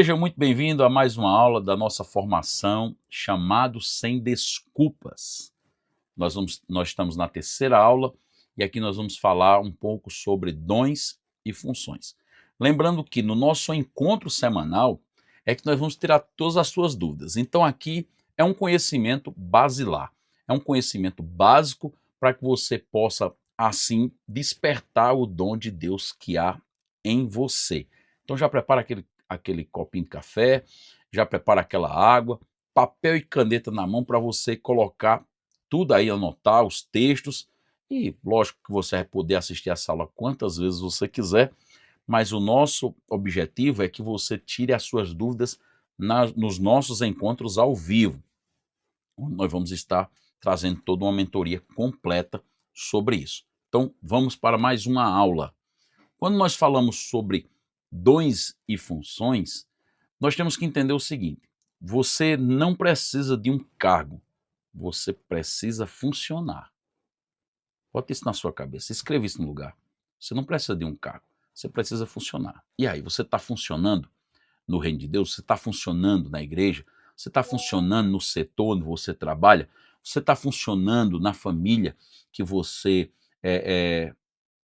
Seja muito bem-vindo a mais uma aula da nossa formação chamado Sem Desculpas. Nós estamos na terceira aula e aqui nós vamos falar um pouco sobre dons e funções. Lembrando que no nosso encontro semanal é que nós vamos tirar todas as suas dúvidas. Então aqui é um conhecimento basilar, é um conhecimento básico para que você possa assim despertar o dom de Deus que há em você. Então já prepara aquele copinho de café, já prepara aquela água, papel e caneta na mão para você colocar tudo aí, anotar os textos e lógico que você vai poder assistir essa aula quantas vezes você quiser, mas o nosso objetivo é que você tire as suas dúvidas nos nossos encontros ao vivo. Nós vamos estar trazendo toda uma mentoria completa sobre isso. Então vamos para mais uma aula. Quando nós falamos sobre dons e funções, nós temos que entender o seguinte: você não precisa de um cargo, você precisa funcionar. Bota isso na sua cabeça, escreva isso no lugar. Você não precisa de um cargo, você precisa funcionar. E aí, você está funcionando no reino de Deus? Você está funcionando na igreja? Você está funcionando no setor onde você trabalha? Você está funcionando na família que você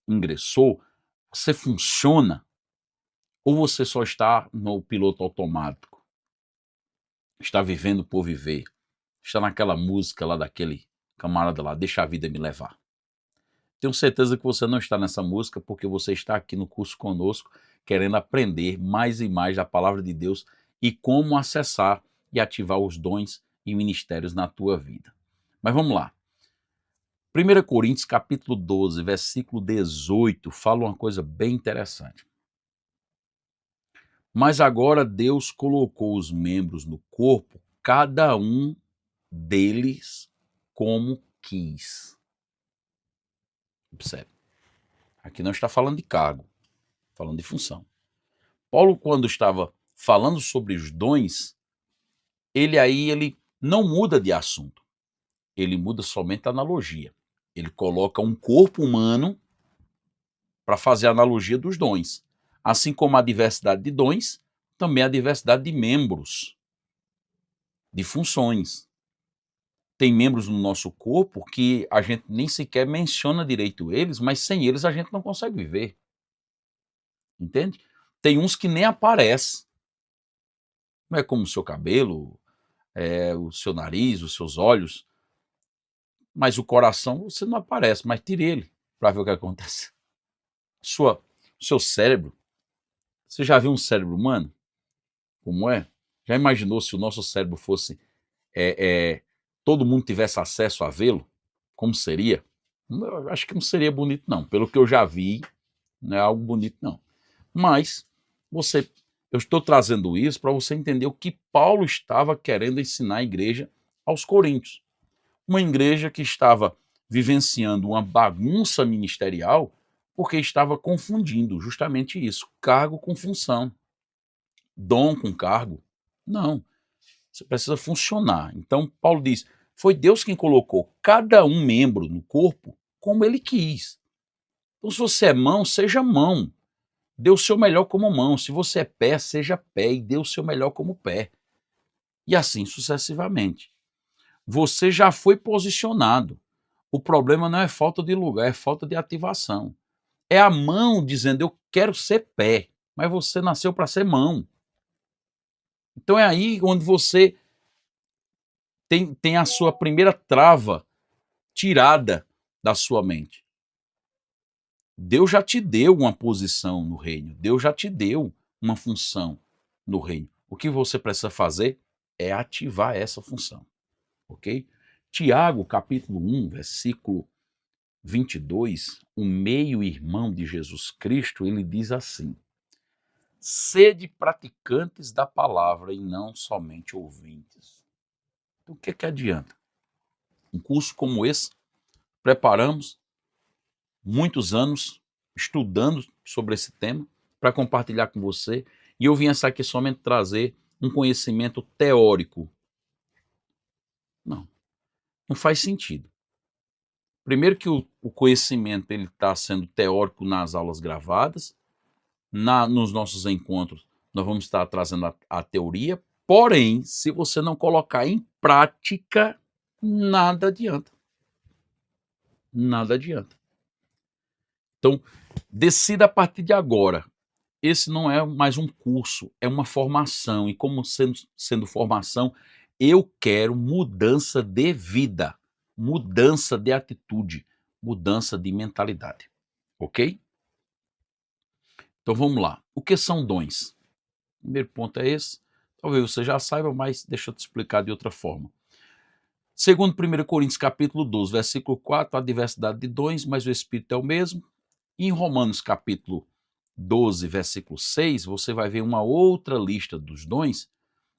ingressou? Você funciona? Ou você só está no piloto automático? Está vivendo por viver? Está naquela música lá daquele camarada lá, deixa a vida me levar. Tenho certeza que você não está nessa música porque você está aqui no curso conosco querendo aprender mais e mais da palavra de Deus e como acessar e ativar os dons e ministérios na tua vida. Mas vamos lá. 1 Coríntios capítulo 12, versículo 18, fala uma coisa bem interessante. Mas agora Deus colocou os membros no corpo, cada um deles como quis. Observe. Aqui não está falando de cargo, falando de função. Paulo, quando estava falando sobre os dons, ele não muda de assunto. Ele muda somente a analogia. Ele coloca um corpo humano para fazer a analogia dos dons. Assim como a diversidade de dons, também a diversidade de membros, de funções. Tem membros no nosso corpo que a gente nem sequer menciona direito eles, mas sem eles a gente não consegue viver. Entende? Tem uns que nem aparecem. Não é como o seu cabelo, o seu nariz, os seus olhos, mas o coração você não aparece, mas tire ele para ver o que acontece. O seu cérebro, você já viu um cérebro humano? Como é? Já imaginou se o nosso cérebro fosse, todo mundo tivesse acesso a vê-lo? Como seria? Eu acho que não seria bonito não, pelo que eu já vi, não é algo bonito não. Mas eu estou trazendo isso para você entender o que Paulo estava querendo ensinar à igreja aos coríntios. Uma igreja que estava vivenciando uma bagunça ministerial porque estava confundindo justamente isso, cargo com função, dom com cargo. Não, você precisa funcionar. Então Paulo diz, foi Deus quem colocou cada um membro no corpo como ele quis. Então se você é mão, seja mão. Dê o seu melhor como mão. Se você é pé, seja pé e dê o seu melhor como pé. E assim sucessivamente. Você já foi posicionado. O problema não é falta de lugar, é falta de ativação. É a mão dizendo, eu quero ser pé, mas você nasceu para ser mão. Então é aí onde você tem a sua primeira trava tirada da sua mente. Deus já te deu uma posição no reino, Deus já te deu uma função no reino. O que você precisa fazer é ativar essa função, ok? Tiago, capítulo 1, versículo 22, o meio-irmão de Jesus Cristo, ele diz assim: sede praticantes da palavra e não somente ouvintes. Então, o que adianta? Um curso como esse, preparamos muitos anos estudando sobre esse tema para compartilhar com você, e eu vim aqui somente trazer um conhecimento teórico. Não, não faz sentido. Primeiro que o conhecimento ele está sendo teórico nas aulas gravadas, nos nossos encontros, nós vamos estar trazendo a teoria, porém, se você não colocar em prática, nada adianta. Nada adianta. Então, decida a partir de agora. Esse não é mais um curso, é uma formação. E como sendo formação, eu quero mudança de vida, mudança de atitude, mudança de mentalidade. Ok? Então vamos lá. O que são dons? O primeiro ponto é esse. Talvez você já saiba, mas deixa eu te explicar de outra forma. Segundo 1 Coríntios capítulo 12, versículo 4, há diversidade de dons, mas o Espírito é o mesmo. Em Romanos capítulo 12, versículo 6, você vai ver uma outra lista dos dons,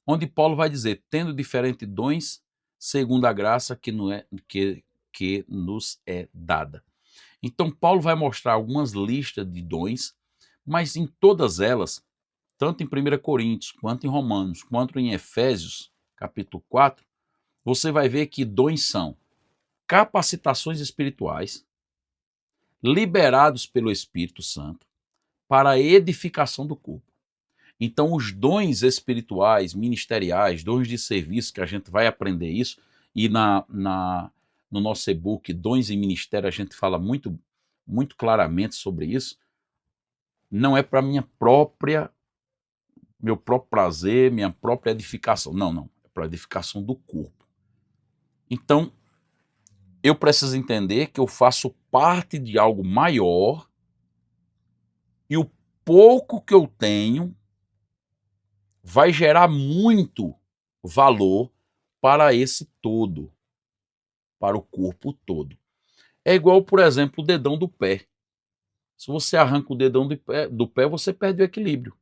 onde Paulo vai dizer, tendo diferentes dons, segundo a graça que nos é dada. Então, Paulo vai mostrar algumas listas de dons, mas em todas elas, tanto em 1 Coríntios, quanto em Romanos, quanto em Efésios, capítulo 4, você vai ver que dons são capacitações espirituais, liberados pelo Espírito Santo, para a edificação do corpo. Então, os dons espirituais, ministeriais, dons de serviço, que a gente vai aprender isso, e no nosso e-book Dons em Ministério a gente fala muito claramente sobre isso, não é para meu próprio prazer, minha própria edificação. Não. É para a edificação do corpo. Então, eu preciso entender que eu faço parte de algo maior e o pouco que eu tenho vai gerar muito valor para esse todo, para o corpo todo. É igual, por exemplo, o dedão do pé. Se você arranca o dedão do pé, você perde o equilíbrio.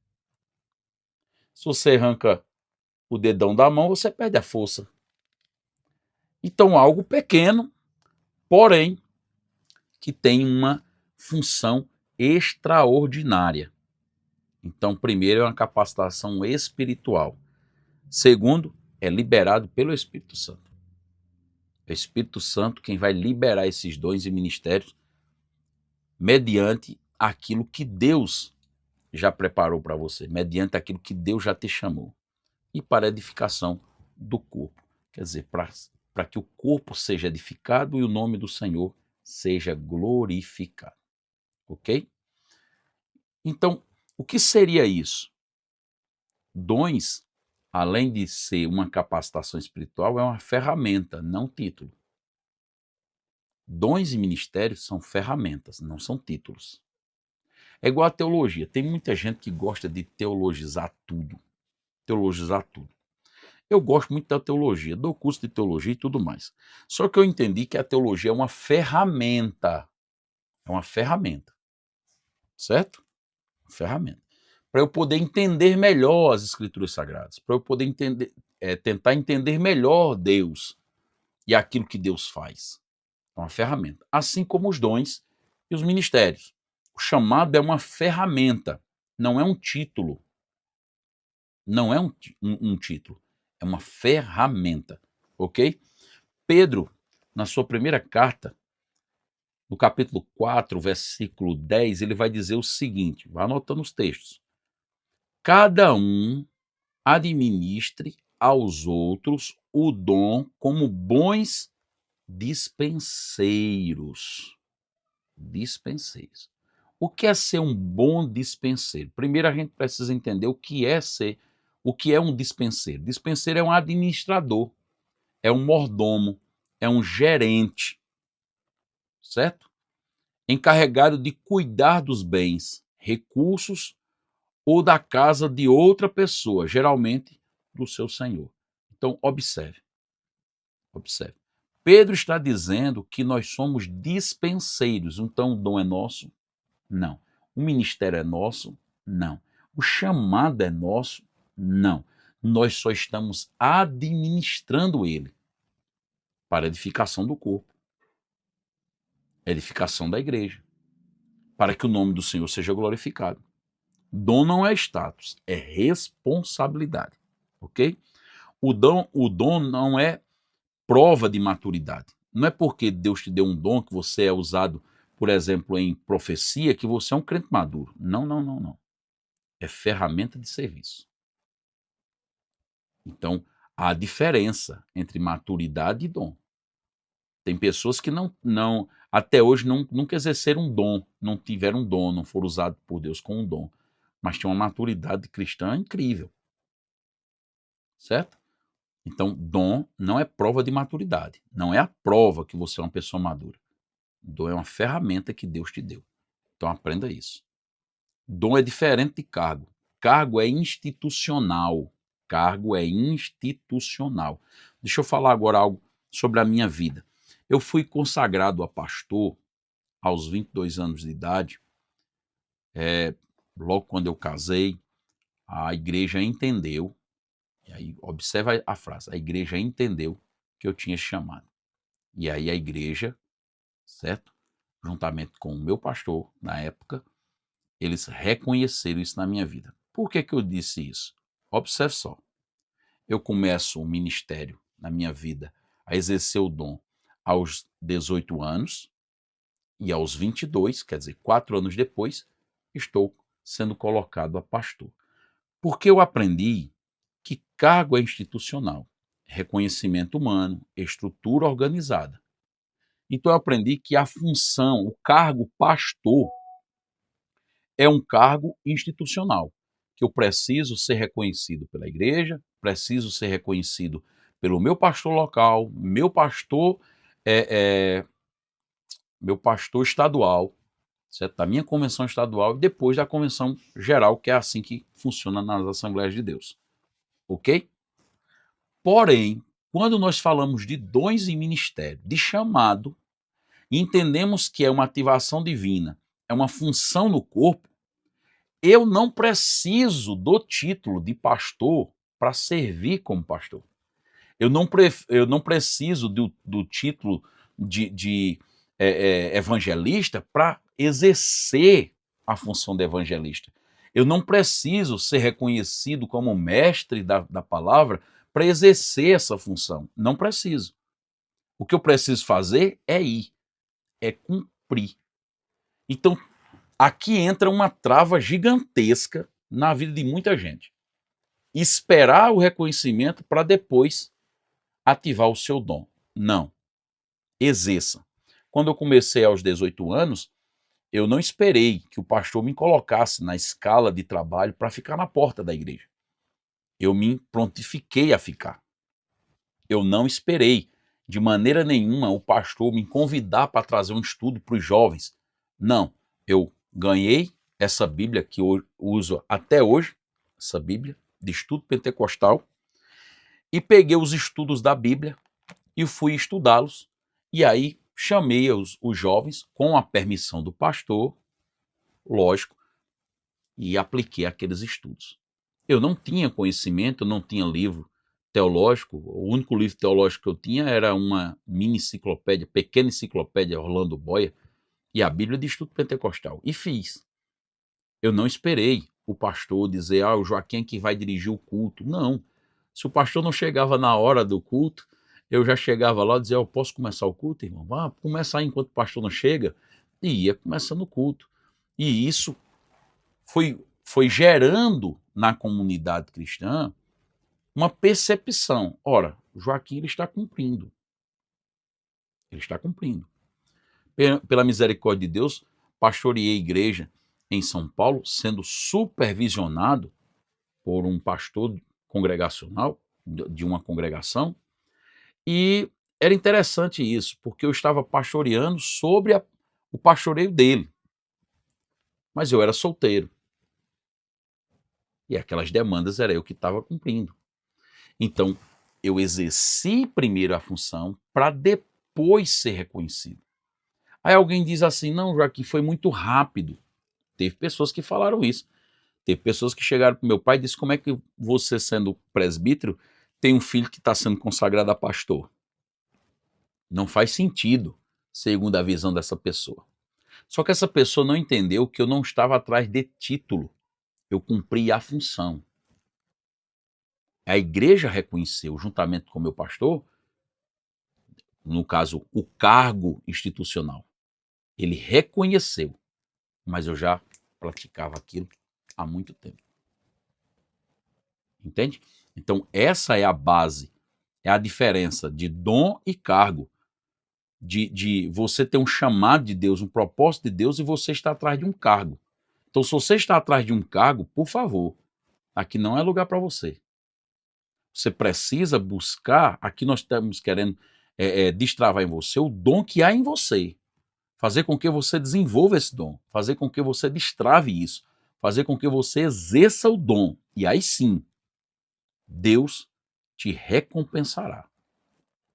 Se você arranca o dedão da mão, você perde a força. Então, algo pequeno, porém, que tem uma função extraordinária. Então, primeiro é uma capacitação espiritual. Segundo, é liberado pelo Espírito Santo. É o Espírito Santo quem vai liberar esses dons e ministérios mediante aquilo que Deus já preparou para você, mediante aquilo que Deus já te chamou. E para a edificação do corpo. Quer dizer, para que o corpo seja edificado e o nome do Senhor seja glorificado. Ok? Então, o que seria isso? Dons, além de ser uma capacitação espiritual, é uma ferramenta, não título. Dons e ministérios são ferramentas, não são títulos. É igual a teologia. Tem muita gente que gosta de teologizar tudo. Teologizar tudo. Eu gosto muito da teologia, dou curso de teologia e tudo mais. Só que eu entendi que a teologia é uma ferramenta. É uma ferramenta. Certo? Uma ferramenta. Para eu poder entender melhor as Escrituras Sagradas. Para eu poder tentar entender melhor Deus e aquilo que Deus faz. É uma ferramenta. Assim como os dons e os ministérios. O chamado é uma ferramenta, não é um título. Não é um título, é uma ferramenta, ok? Pedro, na sua primeira carta, no capítulo 4, versículo 10, ele vai dizer o seguinte, vai anotando os textos. Cada um administre aos outros o dom como bons dispenseiros. Dispenseiros. O que é ser um bom dispenseiro? Primeiro a gente precisa entender o que é um dispenseiro. Dispenseiro é um administrador, é um mordomo, é um gerente, certo? Encarregado de cuidar dos bens, recursos ou da casa de outra pessoa, geralmente do seu senhor. Então, observe. Pedro está dizendo que nós somos dispenseiros. Então, o dom é nosso? Não. O ministério é nosso? Não. O chamado é nosso? Não. Nós só estamos administrando ele para a edificação do corpo, a edificação da igreja, para que o nome do Senhor seja glorificado. Dom não é status, é responsabilidade, ok? O dom não é prova de maturidade. Não é porque Deus te deu um dom que você é usado, por exemplo, em profecia, que você é um crente maduro. Não. é ferramenta de serviço. Então, há diferença entre maturidade e dom. Tem pessoas que até hoje nunca exerceram um dom, não tiveram um dom, não foram usados por Deus com um dom, mas tinham uma maturidade cristã incrível, certo? Então, dom não é prova de maturidade, não é a prova que você é uma pessoa madura. Dom é uma ferramenta que Deus te deu. Então, aprenda isso. Dom é diferente de cargo. Cargo é institucional. Cargo é institucional. Deixa eu falar agora algo sobre a minha vida. Eu fui consagrado a pastor aos 22 anos de idade. Logo quando eu casei, a igreja entendeu, e aí observa a frase, a igreja entendeu que eu tinha chamado. E aí a igreja, certo? Juntamente com o meu pastor, na época, eles reconheceram isso na minha vida. Por que eu disse isso? Observe só. Eu começo um ministério na minha vida a exercer o dom aos 18 anos e aos 22, quer dizer, 4 anos depois, estou sendo colocado a pastor. Porque eu aprendi que cargo é institucional, reconhecimento humano, estrutura organizada. Então eu aprendi que a função, o cargo pastor, é um cargo institucional, que eu preciso ser reconhecido pela igreja, preciso ser reconhecido pelo meu pastor local, é, meu pastor estadual, certo? Da minha convenção estadual e depois da convenção geral, que é assim que funciona nas Assembleias de Deus. Ok? Porém, quando nós falamos de dons e ministério, de chamado, e entendemos que é uma ativação divina, é uma função no corpo, eu não preciso do título de pastor para servir como pastor. Eu não preciso do título de evangelista para exercer a função de evangelista. Eu não preciso ser reconhecido como mestre da palavra para exercer essa função. Não preciso. O que eu preciso fazer é ir, é cumprir. Então, aqui entra uma trava gigantesca na vida de muita gente. Esperar o reconhecimento para depois ativar o seu dom. Não. Exerça. Quando eu comecei aos 18 anos, eu não esperei que o pastor me colocasse na escala de trabalho para ficar na porta da igreja. Eu me prontifiquei a ficar. Eu não esperei de maneira nenhuma o pastor me convidar para trazer um estudo para os jovens. Não. Eu ganhei essa Bíblia que eu uso até hoje, essa Bíblia de estudo pentecostal, e peguei os estudos da Bíblia e fui estudá-los. E aí chamei os jovens, com a permissão do pastor, lógico, e apliquei aqueles estudos. Eu não tinha conhecimento, eu não tinha livro teológico, o único livro teológico que eu tinha era uma mini enciclopédia, pequena enciclopédia Orlando Boyer, e a Bíblia de Estudo Pentecostal. E fiz. Eu não esperei o pastor dizer, o Joaquim que vai dirigir o culto. Não. Se o pastor não chegava na hora do culto, eu já chegava lá e dizia, eu posso começar o culto, irmão? Começa aí enquanto o pastor não chega. E ia começando o culto. E isso foi gerando na comunidade cristã uma percepção. Ora, o Joaquim ele está cumprindo. Ele está cumprindo. Pela misericórdia de Deus, pastoreei a igreja em São Paulo, sendo supervisionado por um pastor congregacional, de uma congregação, e era interessante isso, porque eu estava pastoreando sobre o pastoreio dele, mas eu era solteiro, e aquelas demandas era eu que estava cumprindo. Então, eu exerci primeiro a função para depois ser reconhecido. Aí alguém diz assim, não, Joaquim, foi muito rápido. Teve pessoas que falaram isso. Teve pessoas que chegaram para o meu pai e disseram, como é que você, sendo presbítero, tem um filho que está sendo consagrado a pastor? Não faz sentido, segundo a visão dessa pessoa. Só que essa pessoa não entendeu que eu não estava atrás de título. Eu cumpri a função. A igreja reconheceu, juntamente com o meu pastor, no caso, o cargo institucional. Ele reconheceu, mas eu já praticava aquilo há muito tempo. Entende? Então, essa é a base, é a diferença de dom e cargo. De você ter um chamado de Deus, um propósito de Deus, e você está atrás de um cargo. Então, se você está atrás de um cargo, por favor, aqui não é lugar para você. Você precisa buscar, aqui nós estamos querendo destravar em você o dom que há em você. Fazer com que você desenvolva esse dom, fazer com que você destrave isso, fazer com que você exerça o dom. E aí sim, Deus te recompensará.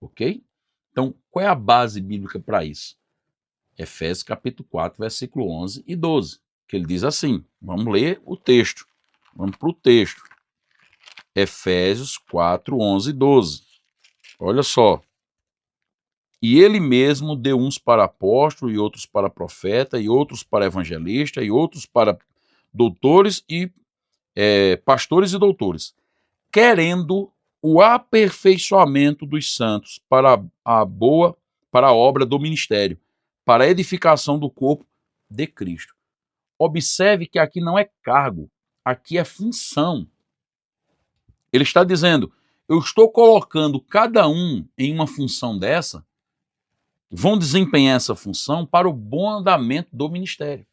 Ok? Então, qual é a base bíblica para isso? Efésios capítulo 4, versículo 11 e 12, que ele diz assim, vamos ler o texto, vamos para o texto. Efésios 4, 11 e 12. Olha só. E ele mesmo deu uns para apóstolo, e outros para profeta, e outros para evangelista, e outros para doutores e pastores e doutores, querendo o aperfeiçoamento dos santos para a obra do ministério, para a edificação do corpo de Cristo. Observe que aqui não é cargo, aqui é função. Ele está dizendo, eu estou colocando cada um em uma função dessa, vão desempenhar essa função para o bom andamento do ministério.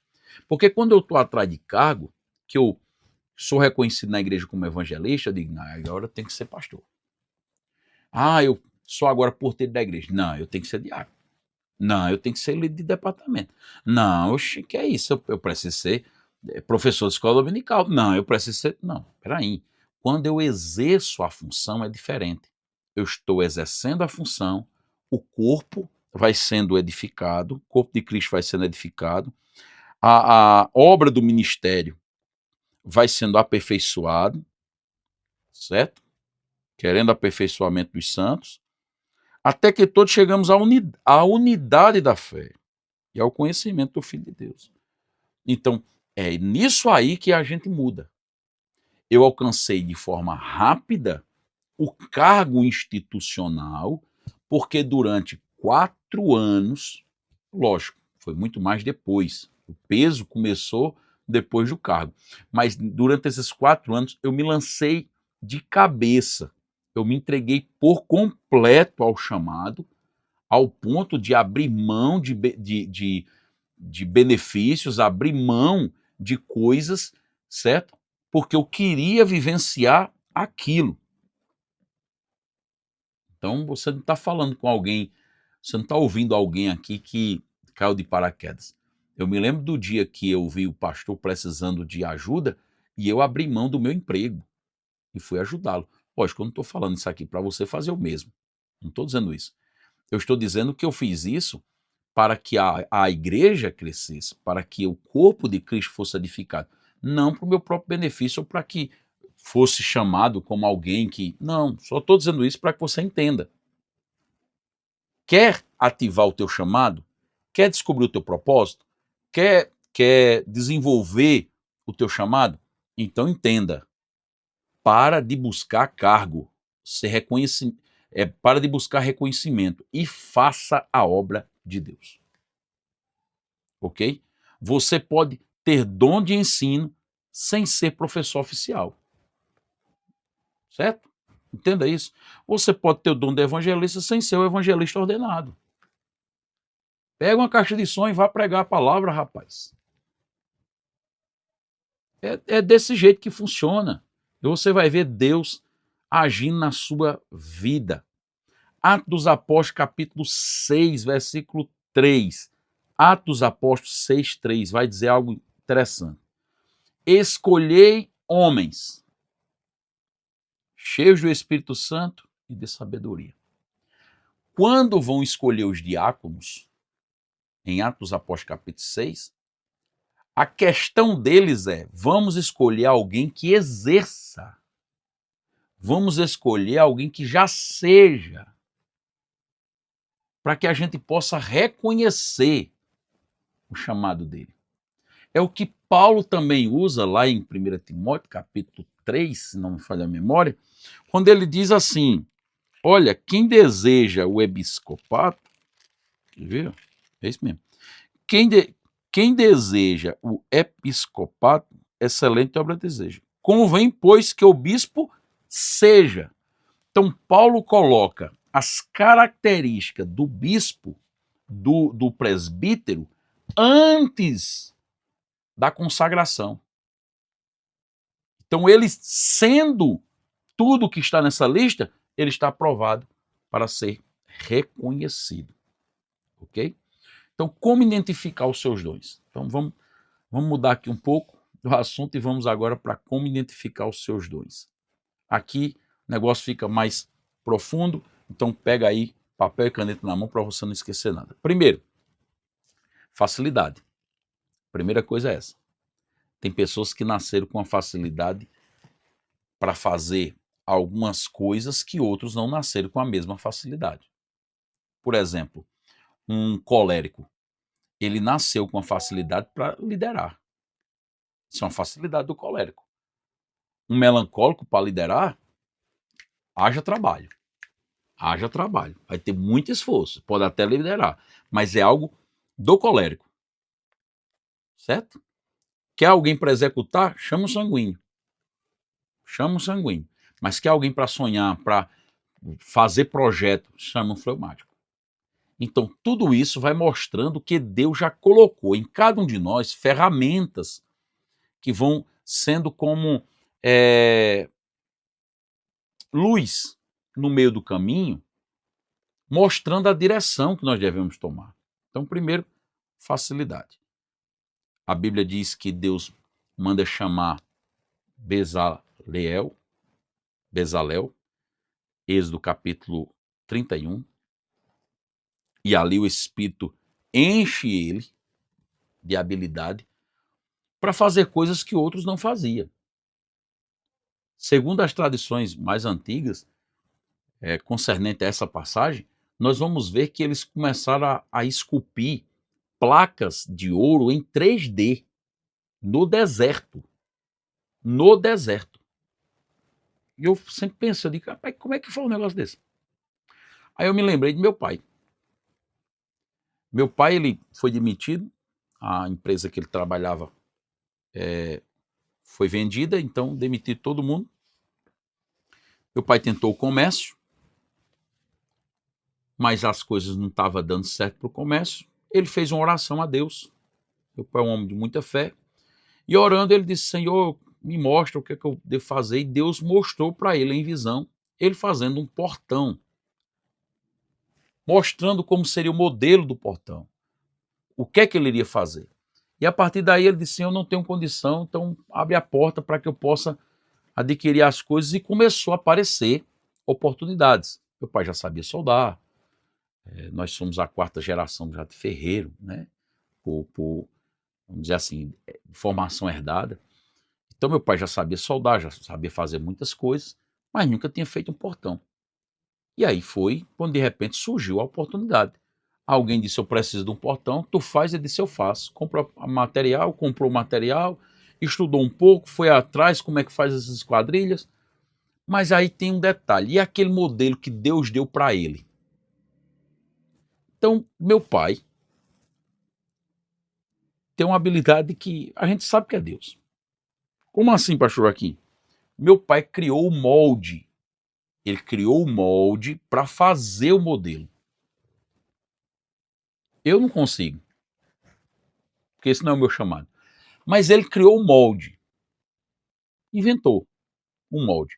Porque quando eu estou atrás de cargo, que eu sou reconhecido na igreja como evangelista, eu digo, não, agora eu tenho que ser pastor. Ah, eu sou agora porteiro da igreja. Não, eu tenho que ser diácono. Não, eu tenho que ser líder de departamento. Não, oxe, que é isso? Eu preciso ser professor de escola dominical. Não, eu preciso ser... Não, peraí. Quando eu exerço a função é diferente. Eu estou exercendo a função, o corpo vai sendo edificado, o corpo de Cristo vai sendo edificado, a obra do ministério vai sendo aperfeiçoado, certo? Querendo aperfeiçoamento dos santos, até que todos chegamos à unidade da fé e ao conhecimento do Filho de Deus. Então, é nisso aí que a gente muda. Eu alcancei de forma rápida o cargo institucional, porque durante 4 anos, lógico, foi muito mais depois, o peso começou depois do cargo, mas durante esses 4 anos eu me lancei de cabeça, eu me entreguei por completo ao chamado, ao ponto de abrir mão de benefícios, abrir mão de coisas, certo? Porque eu queria vivenciar aquilo. Então você não está falando com alguém, você não está ouvindo alguém aqui que caiu de paraquedas. Eu me lembro do dia que eu vi o pastor precisando de ajuda e eu abri mão do meu emprego e fui ajudá-lo. Lógico, eu não estou falando isso aqui para você fazer o mesmo. Não estou dizendo isso. Eu estou dizendo que eu fiz isso para que a igreja crescesse, para que o corpo de Cristo fosse edificado. Não para o meu próprio benefício ou para que fosse chamado como alguém que... Não, só estou dizendo isso para que você entenda. Quer ativar o teu chamado? Quer descobrir o teu propósito? Quer desenvolver o teu chamado? Então entenda. Para de buscar cargo, para de buscar reconhecimento e faça a obra de Deus. Ok? Você pode ter dom de ensino sem ser professor oficial. Certo? Entenda isso. Você pode ter o dom de evangelista sem ser o evangelista ordenado. Pega uma caixa de som e vá pregar a palavra, rapaz. É desse jeito que funciona. E você vai ver Deus agindo na sua vida. Atos dos Apóstolos, capítulo 6, versículo 3. Atos dos Apóstolos 6, 3 vai dizer algo interessante. Escolhei homens cheios do Espírito Santo e de sabedoria. Quando vão escolher os diáconos, em Atos dos Apóstolos, capítulo 6, a questão deles é, vamos escolher alguém que exerça. Vamos escolher alguém que já seja, para que a gente possa reconhecer o chamado dele. É o que Paulo também usa lá em 1 Timóteo, capítulo 3, se não me falha a memória, quando ele diz assim, olha, quem deseja o episcopato, quer ver? É isso mesmo. Quem deseja o episcopato, excelente obra deseja. Convém, pois, que o bispo seja. Então, Paulo coloca as características do bispo, do presbítero, antes da consagração. Então, ele sendo tudo que está nessa lista, ele está aprovado para ser reconhecido. Ok? Então, como identificar os seus dons? Então, vamos mudar aqui um pouco do assunto e vamos agora para como identificar os seus dons. Aqui o negócio fica mais profundo, então pega aí papel e caneta na mão para você não esquecer nada. Primeiro, facilidade. Primeira coisa é essa. Tem pessoas que nasceram com a facilidade para fazer algumas coisas que outros não nasceram com a mesma facilidade. Por exemplo, um colérico. Ele nasceu com a facilidade para liderar. Isso é uma facilidade do colérico. Um melancólico, para liderar, haja trabalho. Haja trabalho. Vai ter muito esforço. Pode até liderar. Mas é algo do colérico. Certo? Quer alguém para executar? Chama o sanguíneo. Chama o sanguíneo. Mas quer alguém para sonhar, para fazer projeto? Chama o fleumático. Então, tudo isso vai mostrando que Deus já colocou em cada um de nós ferramentas que vão sendo como luz no meio do caminho, mostrando a direção que nós devemos tomar. Então, primeiro, facilidade. A Bíblia diz que Deus manda chamar Bezalel, Êxodo capítulo 31, e ali o Espírito enche ele de habilidade para fazer coisas que outros não faziam. Segundo as tradições mais antigas, concernente a essa passagem, nós vamos ver que eles começaram a esculpir placas de ouro em 3D no deserto. No deserto. E eu sempre penso, eu digo, rapaz, como é que foi um negócio desse? Aí eu me lembrei de meu pai. Meu pai, ele foi demitido, a empresa que ele trabalhava foi vendida, então demitiu todo mundo. Meu pai tentou o comércio, mas as coisas não estavam dando certo para o comércio. Ele fez uma oração a Deus. Meu pai é um homem de muita fé. E orando, ele disse, Senhor, me mostra o que é que eu devo fazer. E Deus mostrou para ele em visão, ele fazendo um portão, mostrando como seria o modelo do portão, o que é que ele iria fazer. E a partir daí ele disse, Senhor, eu não tenho condição, então abre a porta para que eu possa adquirir as coisas, e começou a aparecer oportunidades. Meu pai já sabia soldar, nós somos a 4ª geração já de ferreiro, né? Vamos dizer assim, formação herdada. Então meu pai já sabia soldar, já sabia fazer muitas coisas, mas nunca tinha feito um portão. E aí foi quando de repente surgiu a oportunidade. Alguém disse, eu preciso de um portão, tu faz? Ele disse, eu faço. Comprou o material, estudou um pouco, foi atrás como é que faz essas esquadrilhas. Mas aí tem um detalhe, e aquele modelo que Deus deu para ele? Então, meu pai tem uma habilidade que a gente sabe que é Deus. Como assim, pastor Joaquim? Meu pai criou o molde. Ele criou o molde para fazer o modelo. Eu não consigo, porque esse não é o meu chamado. Mas ele criou o molde, inventou um molde.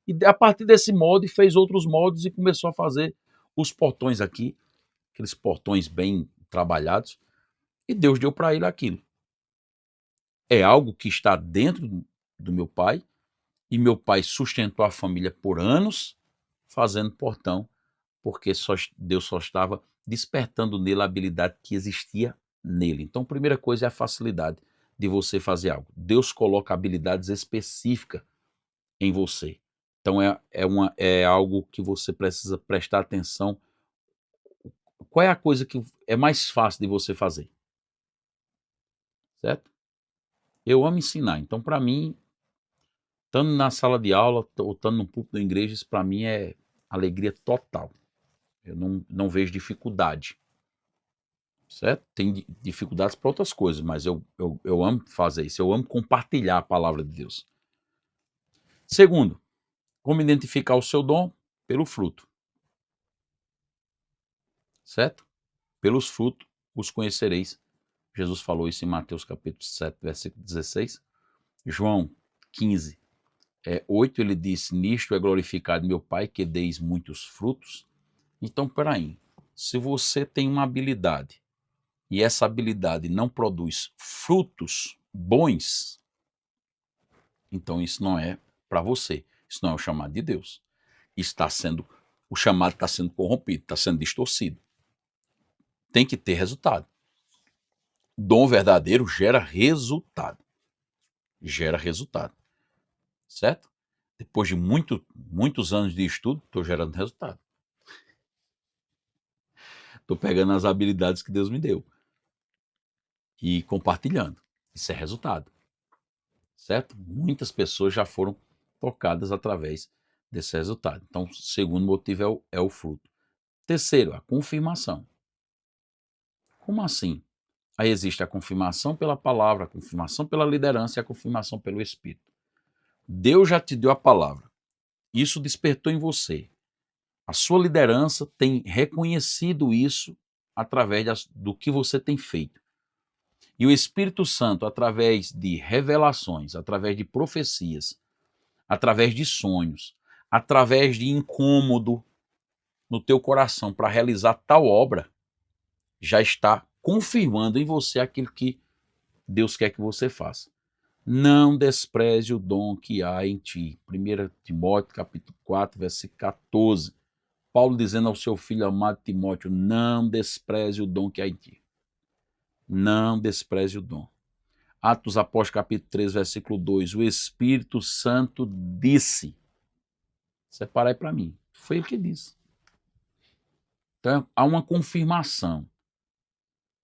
E a partir desse molde fez outros moldes e começou a fazer os portões aqui, aqueles portões bem trabalhados, e Deus deu para ele aquilo. É algo que está dentro do meu pai, e meu pai sustentou a família por anos fazendo portão, porque Deus só estava despertando nele a habilidade que existia nele. Então, a primeira coisa é a facilidade de você fazer algo. Deus coloca habilidades específicas em você. Então, é algo que você precisa prestar atenção. Qual é a coisa que é mais fácil de você fazer? Certo? Eu amo ensinar. Então, para mim, estando na sala de aula ou estando no púlpito da igreja, isso para mim é alegria total. Eu não vejo dificuldade. Certo? Tem dificuldades para outras coisas, mas eu amo fazer isso. Eu amo compartilhar a palavra de Deus. Segundo, Como identificar o seu dom? Pelo fruto. Certo? Pelos frutos os conhecereis. Jesus falou isso em Mateus capítulo 7, versículo 16. João 15, 8, ele disse, nisto é glorificado meu Pai, que deis muitos frutos. Então, peraí, se você tem uma habilidade e essa habilidade não produz frutos bons, então isso não é para você. Isso não é o chamado de Deus. O chamado está sendo corrompido, está sendo distorcido. Tem que ter resultado. Dom verdadeiro gera resultado. Gera resultado. Certo? Depois de muitos anos de estudo, estou gerando resultado. Estou pegando as habilidades que Deus me deu e compartilhando. Isso é resultado. Certo? Muitas pessoas já foram tocadas através desse resultado. Então, o segundo motivo é o fruto. Terceiro, a confirmação. Como assim? Aí existe a confirmação pela palavra, a confirmação pela liderança e a confirmação pelo Espírito. Deus já te deu a palavra. Isso despertou em você. A sua liderança tem reconhecido isso através do que você tem feito. E o Espírito Santo, através de revelações, através de profecias, através de sonhos, através de incômodo no teu coração para realizar tal obra, já está confirmando em você aquilo que Deus quer que você faça. Não despreze o dom que há em ti. 1 Timóteo capítulo 4, versículo 14. Paulo dizendo ao seu filho amado Timóteo, não despreze o dom que há em ti. Não despreze o dom. Atos Apóstolos capítulo 3, versículo 2. O Espírito Santo disse. Separa aí para mim. Foi ele que disse. Então, há uma confirmação.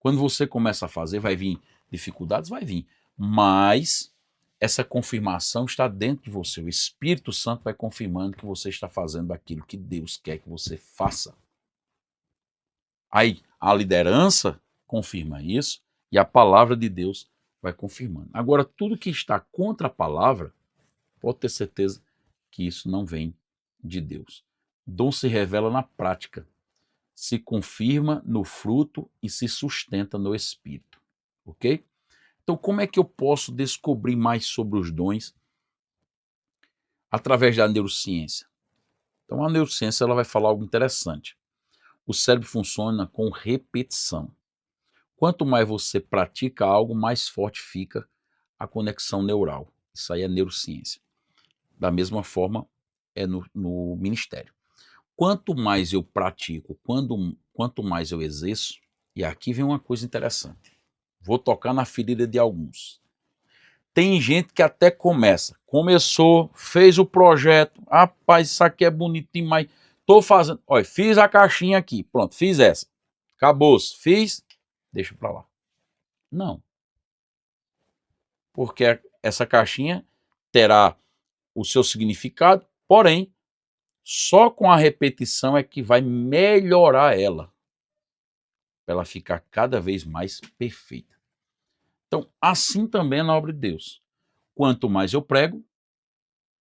Quando você começa a fazer, vai vir dificuldades? Vai vir. Mas essa confirmação está dentro de você. O Espírito Santo vai confirmando que você está fazendo aquilo que Deus quer que você faça. Aí a liderança confirma isso e a palavra de Deus vai confirmando. Agora, tudo que está contra a palavra, pode ter certeza que isso não vem de Deus. Dom se revela na prática, se confirma no fruto e se sustenta no espírito. Ok? Então, como é que eu posso descobrir mais sobre os dons através da neurociência? Então, a neurociência ela vai falar algo interessante. O cérebro funciona com repetição. Quanto mais você pratica algo, mais forte fica a conexão neural. Isso aí é neurociência. Da mesma forma, é no ministério. Quanto mais eu pratico, quanto mais eu exerço, e aqui vem uma coisa interessante. Vou tocar na ferida de alguns. Tem gente que até começou, fez o projeto, rapaz, isso aqui é bonitinho, mas tô fazendo, olha, fiz a caixinha aqui, pronto, fiz essa, acabou-se, fiz, deixa pra lá. Não, porque essa caixinha terá o seu significado, porém, só com a repetição é que vai melhorar ela, para ela ficar cada vez mais perfeita. Então, assim também é na obra de Deus. Quanto mais eu prego,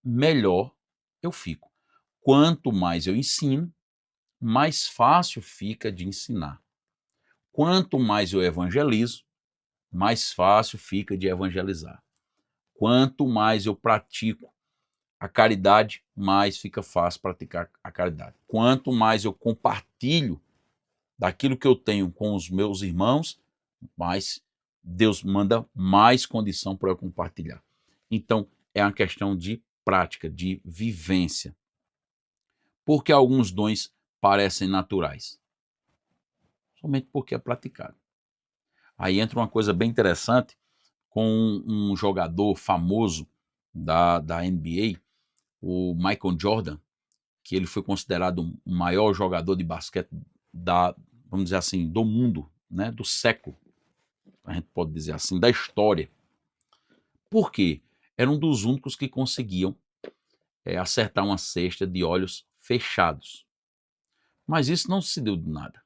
melhor eu fico. Quanto mais eu ensino, mais fácil fica de ensinar. Quanto mais eu evangelizo, mais fácil fica de evangelizar. Quanto mais eu pratico a caridade, mais fica fácil praticar a caridade. Quanto mais eu compartilho daquilo que eu tenho com os meus irmãos, mais Deus manda mais condição para eu compartilhar. Então, é uma questão de prática, de vivência. Porque alguns dons parecem naturais? Somente porque é praticado. Aí entra uma coisa bem interessante com um jogador famoso da NBA, o Michael Jordan, que ele foi considerado o maior jogador de basquete vamos dizer assim, do mundo, né, do século, a gente pode dizer assim, da história. Por quê? Era um dos únicos que conseguiam acertar uma cesta de olhos fechados. Mas isso não se deu de nada.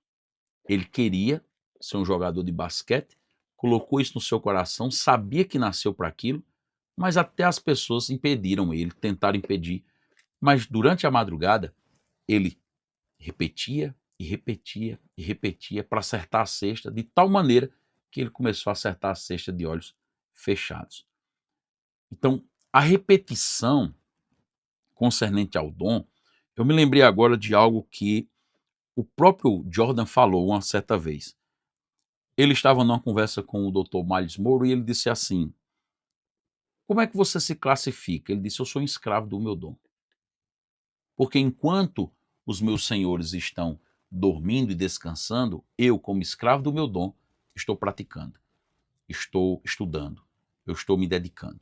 Ele queria ser um jogador de basquete, colocou isso no seu coração, sabia que nasceu para aquilo, mas até as pessoas impediram ele, tentaram impedir Mas durante a madrugada, ele repetia e repetia e repetia para acertar a cesta, de tal maneira que ele começou a acertar a cesta de olhos fechados. Então, a repetição concernente ao dom, eu me lembrei agora de algo que o próprio Jordan falou uma certa vez. Ele estava numa conversa com o Dr. Miles Moore e ele disse assim: como é que você se classifica? Ele disse: eu sou um escravo do meu dom. Porque enquanto os meus senhores estão dormindo e descansando, eu, como escravo do meu dom, estou praticando, estou estudando, eu estou me dedicando.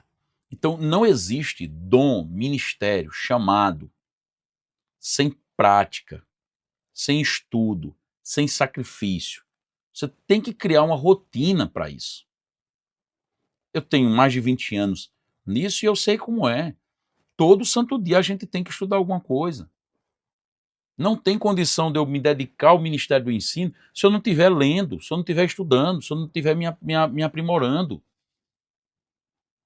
Então, não existe dom, ministério, chamado, sem prática, sem estudo, sem sacrifício. Você tem que criar uma rotina para isso. Eu tenho mais de 20 anos nisso e eu sei como é. Todo santo dia a gente tem que estudar alguma coisa. Não tem condição de eu me dedicar ao ministério do ensino se eu não estiver lendo, se eu não estiver estudando, se eu não estiver me aprimorando.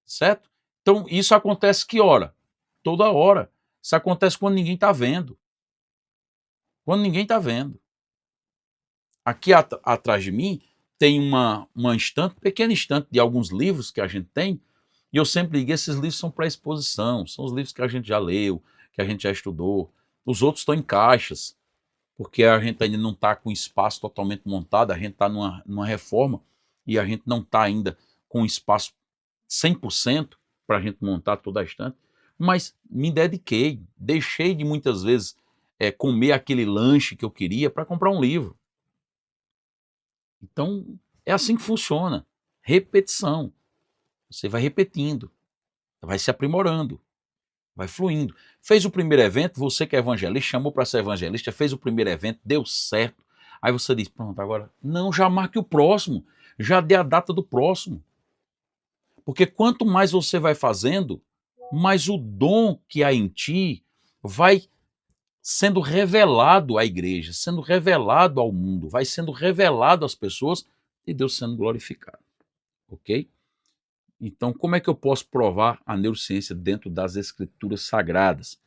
Certo? Então, isso acontece que hora? Toda hora. Isso acontece quando ninguém está vendo. Quando ninguém está vendo. Aqui atrás de mim tem uma estante, pequena estante de alguns livros que a gente tem, e eu sempre digo, esses livros são para exposição, são os livros que a gente já leu, que a gente já estudou. Os outros estão em caixas, porque a gente ainda não está com o espaço totalmente montado, a gente está numa reforma, e a gente não está ainda com o espaço 100% para a gente montar toda a estante, mas me dediquei, deixei de muitas vezes comer aquele lanche que eu queria para comprar um livro. Então, é assim que funciona. Repetição. Você vai repetindo, vai se aprimorando, vai fluindo. Fez o primeiro evento, você que é evangelista, chamou para ser evangelista, fez o primeiro evento, deu certo. Aí você diz, pronto, agora, não, já marque o próximo, já dê a data do próximo. Porque quanto mais você vai fazendo, mais o dom que há em ti vai sendo revelado à igreja, sendo revelado ao mundo, vai sendo revelado às pessoas e Deus sendo glorificado. Ok? Então, como é que eu posso provar a neurociência dentro das escrituras sagradas?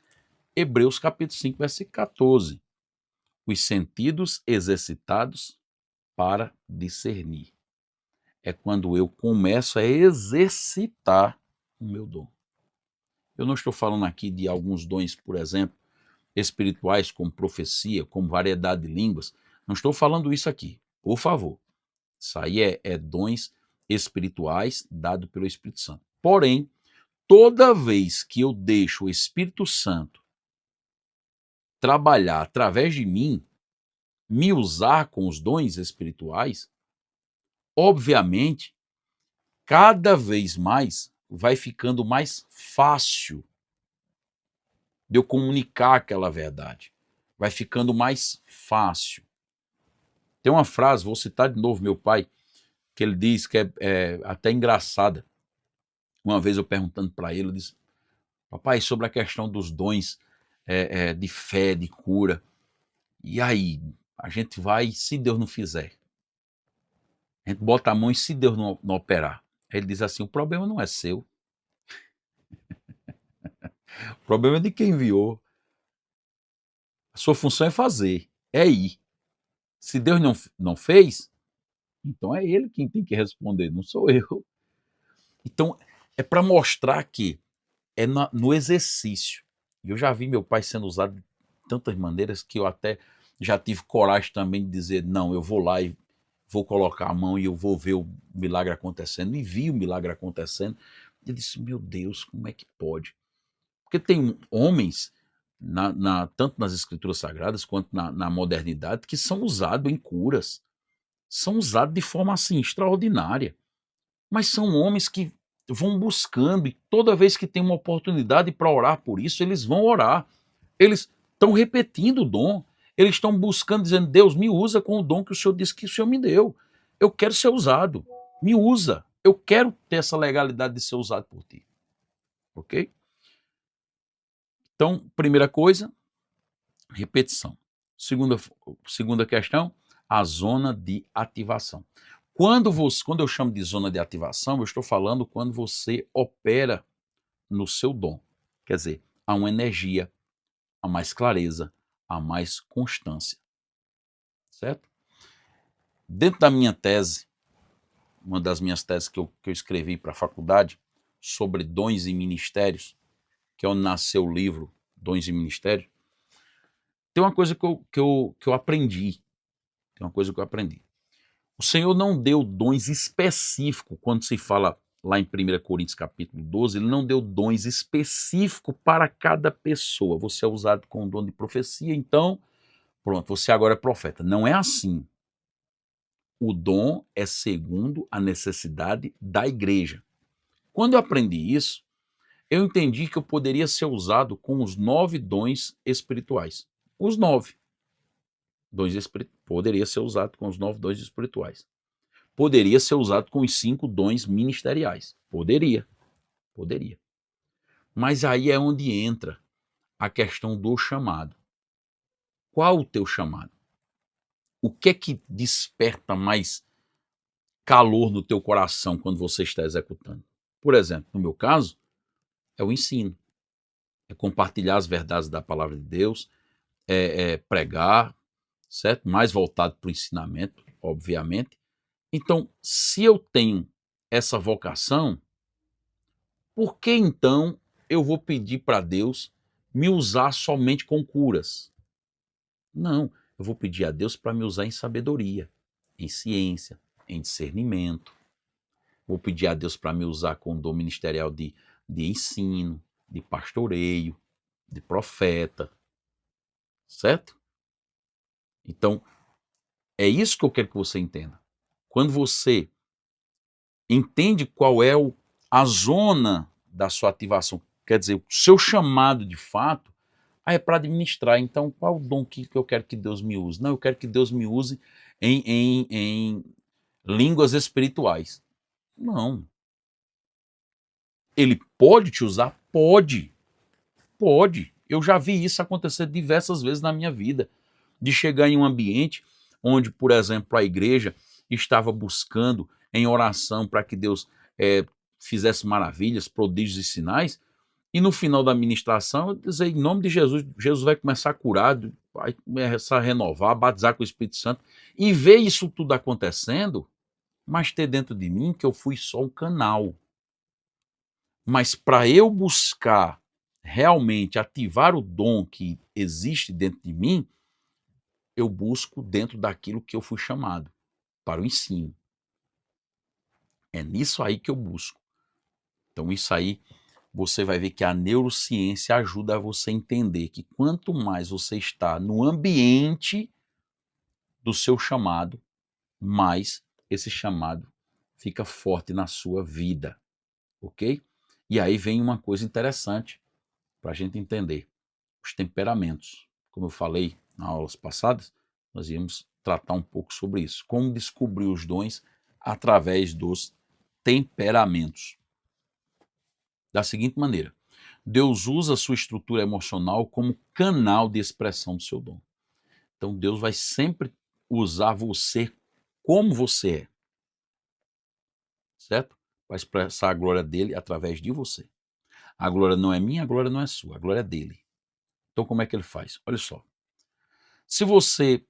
Hebreus capítulo 5, versículo 14. Os sentidos exercitados para discernir. É quando eu começo a exercitar o meu dom. Eu não estou falando aqui de alguns dons, por exemplo, espirituais, como profecia, como variedade de línguas. Não estou falando isso aqui, por favor. Isso aí é dons espirituais dado pelo Espírito Santo. Porém, toda vez que eu deixo o Espírito Santo trabalhar através de mim, me usar com os dons espirituais, obviamente, cada vez mais vai ficando mais fácil de eu comunicar aquela verdade. Vai ficando mais fácil. Tem uma frase, vou citar de novo meu pai, que ele diz que é até engraçada. Uma vez eu perguntando para ele, eu disse, papai, sobre a questão dos dons de fé, de cura, e aí, a gente vai, se Deus não fizer, a gente bota a mão e se Deus não operar. Ele diz assim, o problema não é seu, o problema é de quem enviou. A sua função é fazer, é ir. Se Deus não fez, então é ele quem tem que responder, não sou eu. Então, é para mostrar que é no exercício. E eu já vi meu pai sendo usado de tantas maneiras que eu até já tive coragem também de dizer, não, eu vou lá e vou colocar a mão e eu vou ver o milagre acontecendo. E vi o milagre acontecendo. E eu disse, meu Deus, como é que pode? Porque tem homens, tanto nas escrituras sagradas quanto na modernidade, que são usados em curas. São usados de forma assim extraordinária. Mas são homens que vão buscando e toda vez que tem uma oportunidade para orar por isso, eles vão orar. Eles estão repetindo o dom. Eles estão buscando, dizendo, Deus, me usa com o dom que o Senhor disse que o Senhor me deu. Eu quero ser usado. Me usa. Eu quero ter essa legalidade de ser usado por ti. Ok? Então, primeira coisa, repetição. Segunda questão, a zona de ativação. Quando eu chamo de zona de ativação, eu estou falando quando você opera no seu dom. Quer dizer, há uma energia, há mais clareza, há mais constância, certo? Dentro da minha tese, uma das minhas teses que eu escrevi para a faculdade sobre dons e ministérios, que é onde nasceu o livro Dons e Ministérios, tem uma coisa que eu aprendi. Tem uma coisa que eu aprendi. O Senhor não deu dons específicos, quando se fala lá em 1 Coríntios capítulo 12, ele não deu dons específicos para cada pessoa. Você é usado com o dom de profecia, então, pronto, você agora é profeta. Não é assim. O dom é segundo a necessidade da igreja. Quando eu aprendi isso, eu entendi que eu poderia ser usado com os 9 dons espirituais. Os 9 dons espirituais. Poderia ser usado com os 9 dons espirituais. Poderia ser usado com os 5 dons ministeriais. Poderia. Mas aí é onde entra a questão do chamado. Qual o teu chamado? O que é que desperta mais calor no teu coração quando você está executando? Por exemplo, no meu caso, é o ensino. É compartilhar as verdades da palavra de Deus, é pregar, certo? Mais voltado para o ensinamento, obviamente. Então, se eu tenho essa vocação, por que então eu vou pedir para Deus me usar somente com curas? Não, eu vou pedir a Deus para me usar em sabedoria, em ciência, em discernimento. Vou pedir a Deus para me usar com o dom ministerial de ensino, de pastoreio, de profeta, certo? Então, é isso que eu quero que você entenda. Quando você entende qual é a zona da sua ativação, quer dizer, o seu chamado de fato, é para administrar. Então, qual o dom que eu quero que Deus me use? Não, eu quero que Deus me use em línguas espirituais. Não. Ele pode te usar? Pode. Pode. Eu já vi isso acontecer diversas vezes na minha vida. De chegar em um ambiente onde, por exemplo, a igreja estava buscando em oração para que Deus fizesse maravilhas, prodígios e sinais, e no final da ministração eu dizer, em nome de Jesus, Jesus vai começar a curar, vai começar a renovar, batizar com o Espírito Santo, e ver isso tudo acontecendo, mas ter dentro de mim que eu fui só um canal. Mas para eu buscar realmente ativar o dom que existe dentro de mim, eu busco dentro daquilo que eu fui chamado, para o ensino. É nisso aí que eu busco. Então isso aí, você vai ver que a neurociência ajuda a você a entender que quanto mais você está no ambiente do seu chamado, mais esse chamado fica forte na sua vida, ok? E aí vem uma coisa interessante para a gente entender. Os temperamentos. Como eu falei nas aulas passadas, nós íamos tratar um pouco sobre isso. Como descobrir os dons através dos temperamentos. Da seguinte maneira, Deus usa a sua estrutura emocional como canal de expressão do seu dom. Então Deus vai sempre usar você como você é, certo? Para expressar a glória dele através de você. A glória não é minha, a glória não é sua, a glória é dele. Então como é que ele faz? Olha só. Se você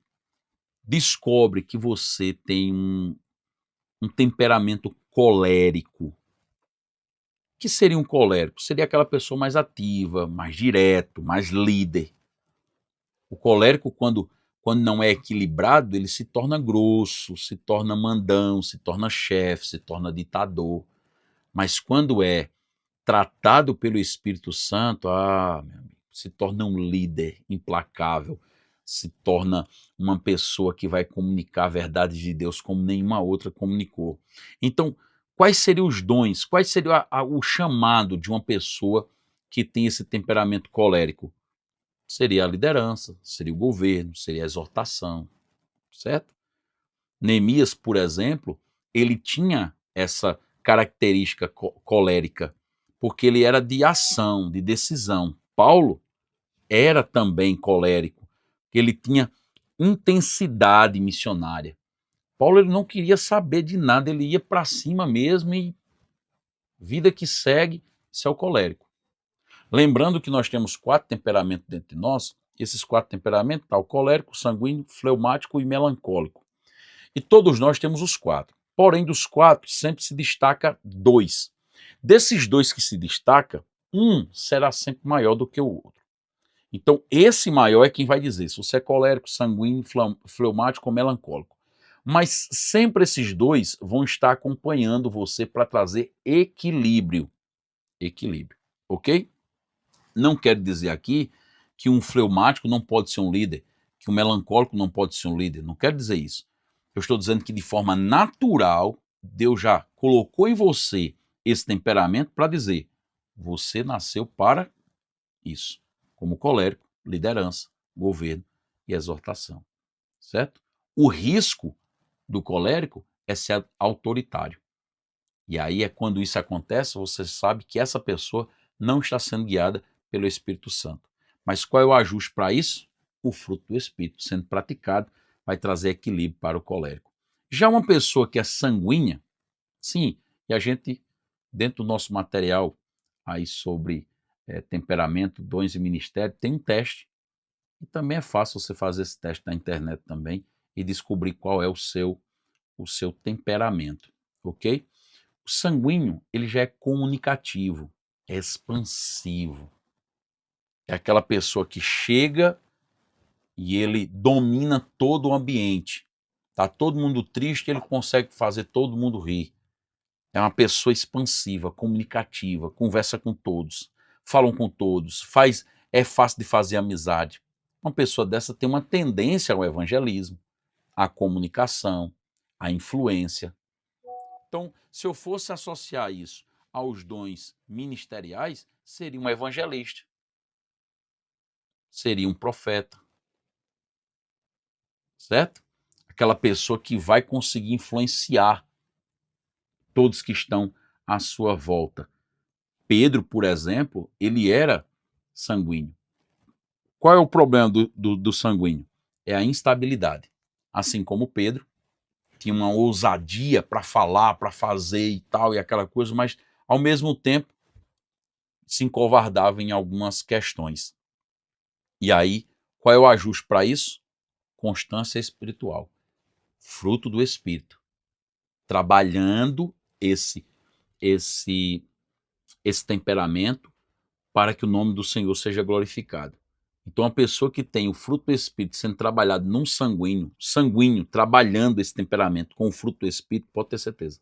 descobre que você tem um temperamento colérico. O que seria um colérico? Seria aquela pessoa mais ativa, mais direto, mais líder. O colérico, quando não é equilibrado, ele se torna grosso, se torna mandão, se torna chefe, se torna ditador. Mas quando é tratado pelo Espírito Santo, meu amigo, se torna um líder implacável, se torna uma pessoa que vai comunicar a verdade de Deus como nenhuma outra comunicou. Então, quais seriam os dons, quais seria o chamado de uma pessoa que tem esse temperamento colérico? Seria a liderança, seria o governo, seria a exortação, certo? Neemias, por exemplo, ele tinha essa característica colérica, porque ele era de ação, de decisão. Paulo era também colérico, ele tinha intensidade missionária. Paulo ele não queria saber de nada, ele ia para cima mesmo e vida que segue, isso é o colérico. Lembrando que nós temos 4 temperamentos dentro de nós, esses 4 temperamentos, tá o colérico, sanguíneo, fleumático e melancólico. E todos nós temos os 4. Porém, dos 4, sempre se destaca 2. Desses 2 que se destaca, um será sempre maior do que o outro. Então, esse maior é quem vai dizer se você é colérico, sanguíneo, fleumático ou melancólico. Mas sempre esses 2 vão estar acompanhando você para trazer equilíbrio. Equilíbrio, ok? Não quero dizer aqui que um fleumático não pode ser um líder, que um melancólico não pode ser um líder. Não quero dizer isso. Eu estou dizendo que de forma natural, Deus já colocou em você esse temperamento para dizer: você nasceu para isso, como colérico, liderança, governo e exortação, certo? O risco do colérico é ser autoritário. E aí é quando isso acontece, você sabe que essa pessoa não está sendo guiada pelo Espírito Santo. Mas qual é o ajuste para isso? O fruto do Espírito sendo praticado vai trazer equilíbrio para o colérico. Já uma pessoa que é sanguínea, sim, e a gente, dentro do nosso material aí sobre temperamento, dons e ministério, tem um teste. E também é fácil você fazer esse teste na internet também e descobrir qual é o seu temperamento, ok? O sanguíneo, ele já é comunicativo, é expansivo. É aquela pessoa que chega e ele domina todo o ambiente. Tá todo mundo triste, ele consegue fazer todo mundo rir. É uma pessoa expansiva, comunicativa, conversa com todos, falam com todos, é fácil de fazer amizade. Uma pessoa dessa tem uma tendência ao evangelismo, à comunicação, à influência. Então, se eu fosse associar isso aos dons ministeriais, seria um evangelista, seria um profeta, certo? Aquela pessoa que vai conseguir influenciar todos que estão à sua volta. Pedro, por exemplo, ele era sanguíneo. Qual é o problema do sanguíneo? É a instabilidade. Assim como Pedro, tinha uma ousadia para falar, para fazer e tal, e aquela coisa, mas ao mesmo tempo se encovardava em algumas questões. E aí, qual é o ajuste para isso? Constância espiritual, fruto do Espírito, trabalhando esse esse temperamento para que o nome do Senhor seja glorificado. Então, a pessoa que tem o fruto do Espírito sendo trabalhado num sanguíneo, trabalhando esse temperamento com o fruto do Espírito, pode ter certeza,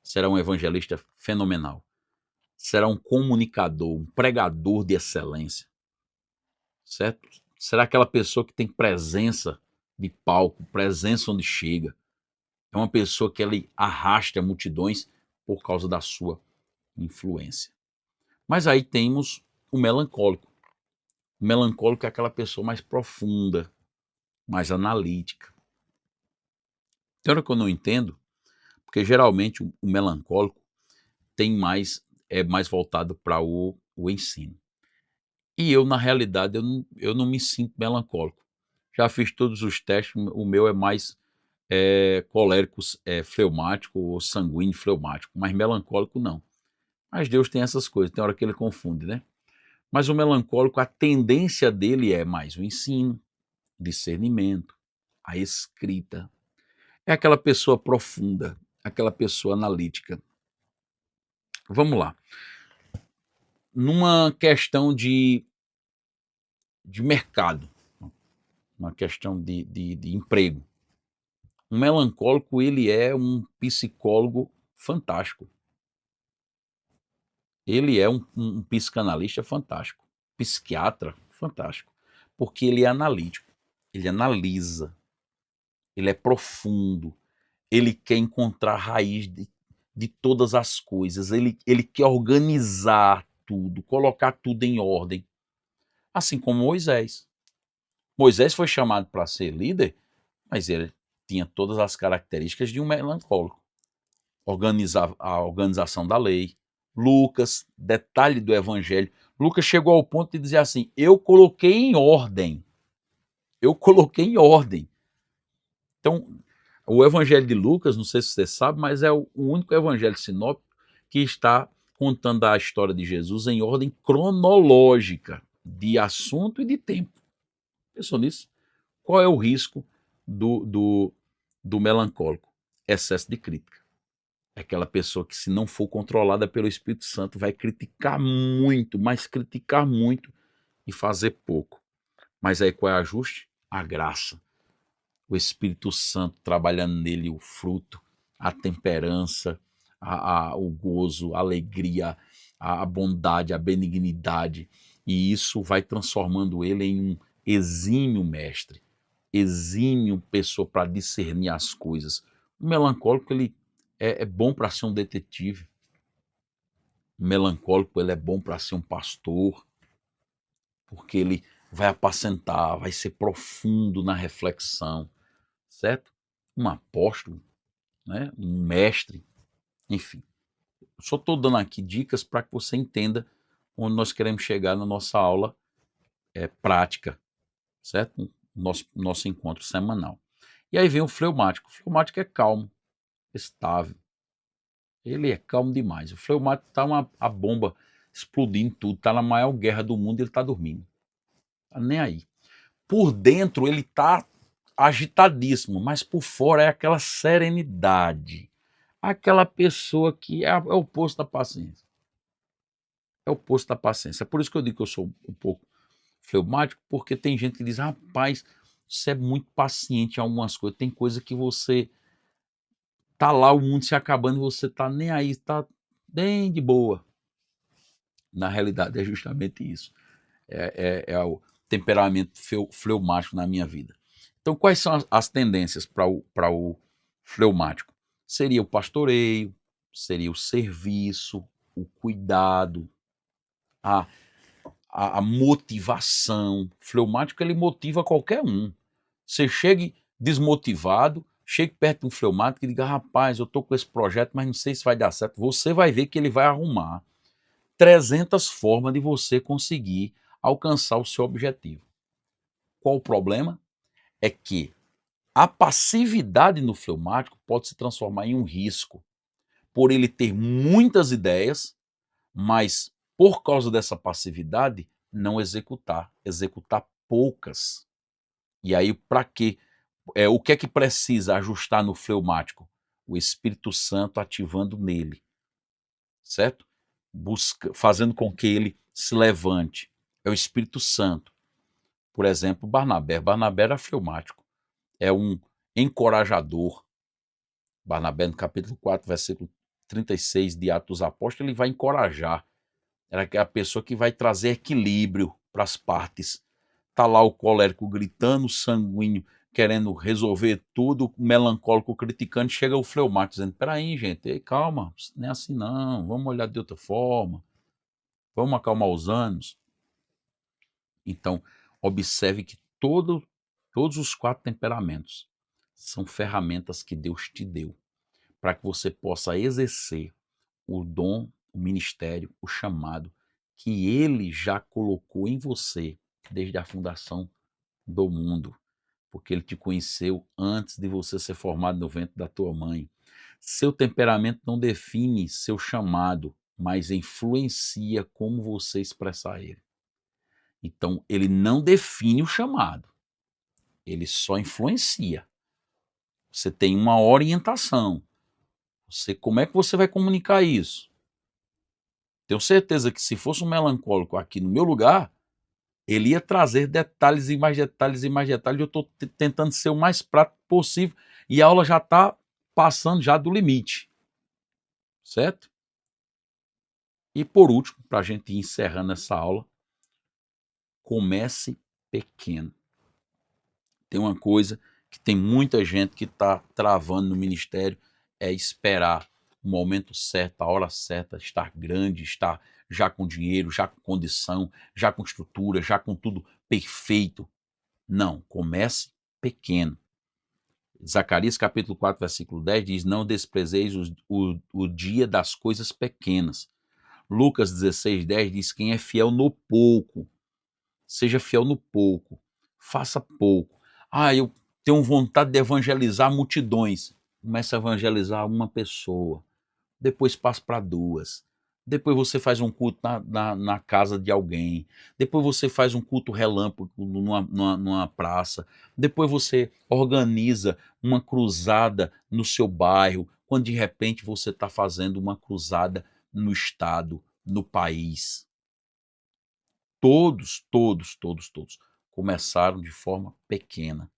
será um evangelista fenomenal. Será um comunicador, um pregador de excelência, certo? Será aquela pessoa que tem presença de palco, presença onde chega. É uma pessoa que ele arrasta multidões por causa da sua influência. Mas aí temos o melancólico. O melancólico é aquela pessoa mais profunda, mais analítica. Tem hora que eu não entendo, porque geralmente o melancólico é mais voltado para o ensino. E eu, na realidade, eu não me sinto melancólico. Já fiz todos os testes, o meu é mais colérico, fleumático ou sanguíneo fleumático, mas melancólico não. Mas Deus tem essas coisas, tem hora que ele confunde, né? Mas o melancólico, a tendência dele é mais o ensino, discernimento, a escrita. É aquela pessoa profunda, aquela pessoa analítica. Vamos lá. Numa questão de mercado, uma questão de emprego, um melancólico, ele é um psicólogo fantástico. Ele é um psicanalista fantástico, psiquiatra fantástico, porque ele é analítico, ele analisa, ele é profundo, ele quer encontrar a raiz de todas as coisas, ele quer organizar tudo, colocar tudo em ordem, assim como Moisés. Moisés foi chamado para ser líder, mas ele tinha todas as características de um melancólico. Organizar a organização da lei. Lucas, detalhe do evangelho. Lucas chegou ao ponto de dizer assim: eu coloquei em ordem. Eu coloquei em ordem. Então, o evangelho de Lucas, não sei se você sabe, mas é o único evangelho sinóptico que está contando a história de Jesus em ordem cronológica, de assunto e de tempo. Pensou nisso? Qual é o risco do melancólico? Excesso de crítica. É aquela pessoa que, se não for controlada pelo Espírito Santo, vai criticar muito, mas criticar muito e fazer pouco. Mas aí qual é o ajuste? A graça. O Espírito Santo trabalhando nele o fruto, a temperança, o gozo, a alegria, a bondade, a benignidade. E isso vai transformando ele em um exímio mestre, exímio pessoa para discernir as coisas. O melancólico ele é bom para ser um detetive. O melancólico ele é bom para ser um pastor, porque ele vai apacentar, vai ser profundo na reflexão, certo? Um apóstolo, né? Um mestre, enfim. Eu só estou dando aqui dicas para que você entenda onde nós queremos chegar na nossa aula prática, certo? Nosso encontro semanal. E aí vem o fleumático. O fleumático é calmo, estável. Ele é calmo demais. O fleumático está a bomba explodindo tudo, está na maior guerra do mundo e ele está dormindo. Tá nem aí. Por dentro ele está agitadíssimo, mas por fora é aquela serenidade. Aquela pessoa que é o oposto da paciência. É o oposto da paciência. É por isso que eu digo que eu sou um pouco fleumático, porque tem gente que diz, rapaz, você é muito paciente em algumas coisas. Tem coisa que você tá lá, o mundo se acabando e você tá nem aí, tá bem de boa. Na realidade é justamente isso. É o temperamento fleumático na minha vida. Então, quais são as tendências para o fleumático? Seria o pastoreio, seria o serviço, o cuidado, a, a motivação. O fleumático ele motiva qualquer um. Você chegue desmotivado, chegue perto de um fleumático e diga, rapaz, eu estou com esse projeto, mas não sei se vai dar certo. Você vai ver que ele vai arrumar 300 formas de você conseguir alcançar o seu objetivo. Qual o problema? É que a passividade no fleumático pode se transformar em um risco, por ele ter muitas ideias, mas por causa dessa passividade, não executar poucas. E aí, para quê? O que é que precisa ajustar no fleumático? O Espírito Santo ativando nele, certo? Fazendo com que ele se levante. É o Espírito Santo. Por exemplo, Barnabé. Barnabé era fleumático. É um encorajador. Barnabé, no capítulo 4, versículo 36 de Atos dos Apóstolos, ele vai encorajar. Era a pessoa que vai trazer equilíbrio para as partes. Está lá o colérico gritando, o sanguíneo querendo resolver tudo, o melancólico criticando, chega o fleumático dizendo, peraí, gente, calma, não é assim não, vamos olhar de outra forma, vamos acalmar os ânimos. Então, observe que todos os 4 temperamentos são ferramentas que Deus te deu para que você possa exercer o dom, o ministério, o chamado que Ele já colocou em você desde a fundação do mundo, porque Ele te conheceu antes de você ser formado no ventre da tua mãe. Seu temperamento não define seu chamado, mas influencia como você expressar ele. Então, ele não define o chamado, ele só influencia. Você tem uma orientação. Como é que você vai comunicar isso? Tenho certeza que se fosse um melancólico aqui no meu lugar, ele ia trazer detalhes e mais detalhes e mais detalhes. Eu estou tentando ser o mais prático possível e a aula já está passando já do limite, certo? E por último, para a gente ir encerrando essa aula, comece pequeno. Tem uma coisa que tem muita gente que está travando no ministério, é esperar o momento certo, a hora certa, estar grande, estar já com dinheiro, já com condição, já com estrutura, já com tudo perfeito. Não, comece pequeno. Zacarias capítulo 4, versículo 10 diz, não desprezeis o dia das coisas pequenas. Lucas 16, 10 diz, quem é fiel no pouco, seja fiel no pouco, faça pouco. Eu tenho vontade de evangelizar multidões. Comece a evangelizar uma pessoa, depois passe para 2, depois você faz um culto na casa de alguém, depois você faz um culto relâmpago numa praça, depois você organiza uma cruzada no seu bairro, quando de repente você está fazendo uma cruzada no estado, no país. Todos começaram de forma pequena.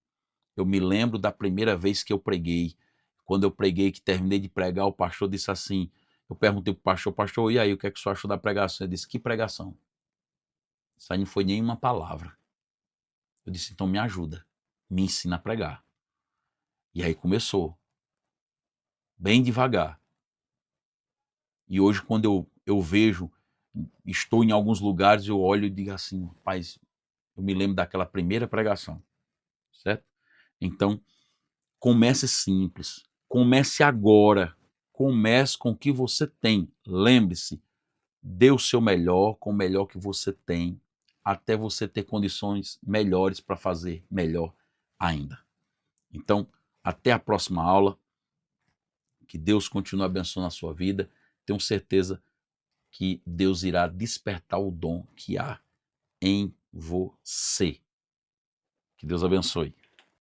Eu me lembro da primeira vez que eu preguei. Quando eu preguei, que terminei de pregar, o pastor disse assim, eu perguntei pro pastor, pastor, e aí, o que é que o senhor achou da pregação? Ele disse, que pregação? Isso aí não foi nenhuma palavra. Eu disse, então me ajuda, me ensina a pregar. E aí começou, bem devagar. E hoje, quando eu vejo, estou em alguns lugares, eu olho e digo assim, rapaz, eu me lembro daquela primeira pregação, certo? Então, comece simples, comece agora, comece com o que você tem. Lembre-se, dê o seu melhor com o melhor que você tem, até você ter condições melhores para fazer melhor ainda. Então, até a próxima aula. Que Deus continue abençoando a sua vida. Tenho certeza que Deus irá despertar o dom que há em você. Que Deus abençoe.